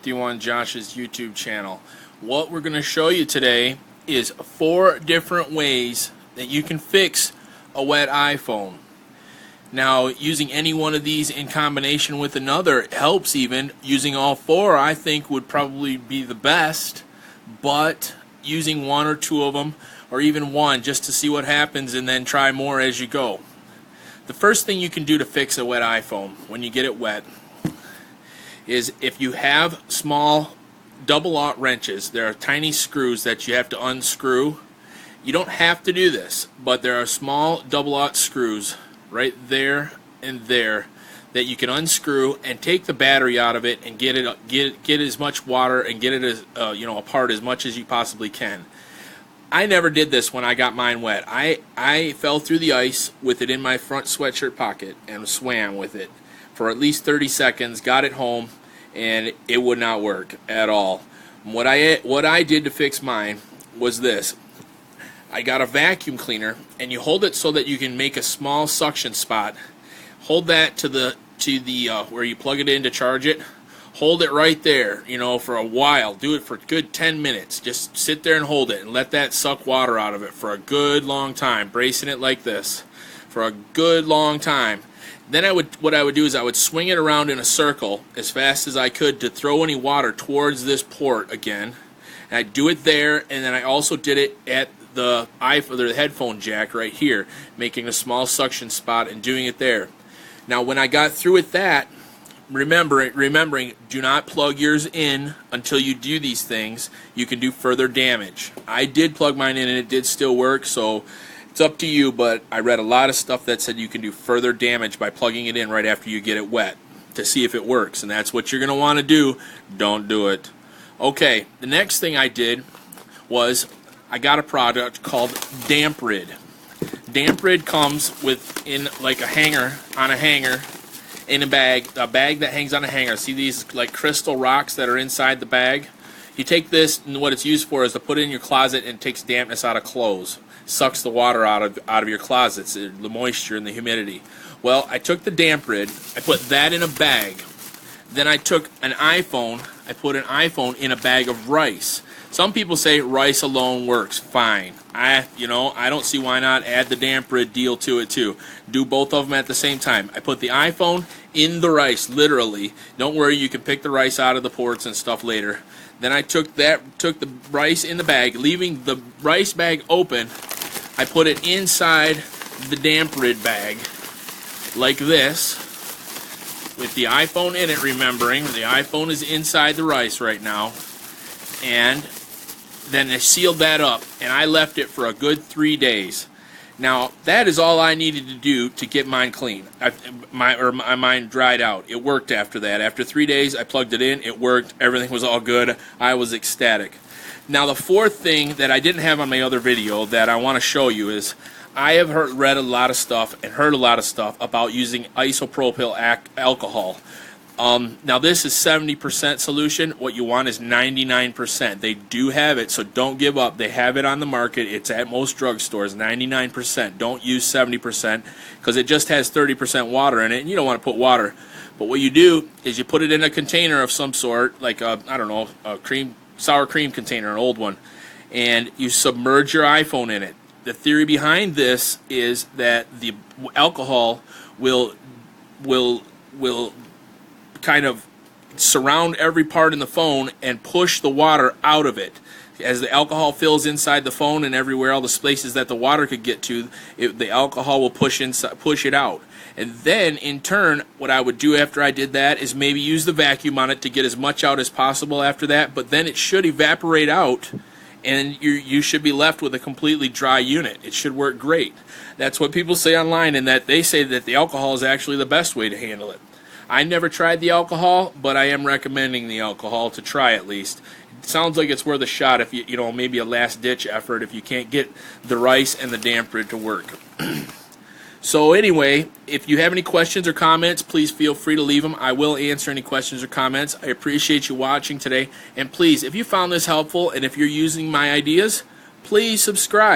51 Josh's YouTube channel. What we're going to show you today is 4 different ways that you can fix a wet iPhone. Now, using any one of these in combination with another helps. Even using all 4 I think would probably be the best, but using 1 or 2 of them, or even 1, just to see what happens and then try more as you go. The first thing you can do to fix a wet iPhone when you get it wet is, if you have small double-aught wrenches, there are tiny screws that you have to unscrew. You don't have to do this, but there are small double-aught screws right there and there that you can unscrew and take the battery out of it and get as much water and get it as apart as much as you possibly can. I never did this when I got mine wet. I fell through the ice with it in my front sweatshirt pocket and swam with it for at least 30 seconds, got it home, and it would not work at all. What I did to fix mine was this. I got a vacuum cleaner, and you hold it so that you can make a small suction spot. Hold that to the where you plug it in to charge it. Hold it right there, for a while. Do it for a good 10 minutes. Just sit there and hold it and let that suck water out of it for a good long time, bracing it like this for a good long time. Then what I would do is I would swing it around in a circle as fast as I could to throw any water towards this port again. And I'd do it there, and then I also did it at the headphone jack right here, making a small suction spot and doing it there. Now, when I got through with that, remembering, do not plug yours in until you do these things. You can do further damage. I did plug mine in and it did still work, so it's up to you, but I read a lot of stuff that said you can do further damage by plugging it in right after you get it wet to see if it works, and that's what you're going to want to do. Don't do it. Okay, the next thing I did was I got a product called Damp Rid. Damp Rid comes in like a hanger, in a bag that hangs on a hanger. See these like crystal rocks that are inside the bag? You take this, and what it's used for is to put it in your closet, and it takes dampness out of clothes. Sucks the water out of your closets, the moisture and the humidity. Well, I took the Damp Rid, I put that in a bag. Then I took an iPhone, I put an iPhone in a bag of rice. Some people say rice alone works fine. I don't see why not add the Damp Rid deal to it too. Do both of them at the same time. I put the iPhone in the rice, literally. Don't worry, you can pick the rice out of the ports and stuff later. Then I took the rice in the bag, leaving the rice bag open. I put it inside the Damp Rid bag, like this, with the iPhone in it, remembering the iPhone is inside the rice right now. And then I sealed that up, and I left it for a good 3 days. Now, that is all I needed to do to get mine clean. My mine dried out. It worked after that. After 3 days, I plugged it in. It worked. Everything was all good. I was ecstatic. Now, the fourth thing that I didn't have on my other video that I want to show you is I have read a lot of stuff and heard a lot of stuff about using isopropyl alcohol. Now, this is 70% solution. What you want is 99%. They do have it, so don't give up. They have it on the market. It's at most drugstores, 99%. Don't use 70% because it just has 30% water in it, and you don't want to put water. But what you do is you put it in a container of some sort, like a sour cream container, an old one, and you submerge your iPhone in it. The theory behind this is that the alcohol will kind of surround every part in the phone and push the water out of it. As the alcohol fills inside the phone and everywhere, all the places that the water could get to, the alcohol will push it out. And then, in turn, what I would do after I did that is maybe use the vacuum on it to get as much out as possible after that, but then it should evaporate out, and you should be left with a completely dry unit. It should work great. That's what people say online, and that they say that the alcohol is actually the best way to handle it. I never tried the alcohol, but I am recommending the alcohol to try at least. It sounds like it's worth a shot if maybe a last-ditch effort if you can't get the rice and the Damp Rid to work. So anyway, if you have any questions or comments, please feel free to leave them. I will answer any questions or comments. I appreciate you watching today. And please, if you found this helpful and if you're using my ideas, please subscribe.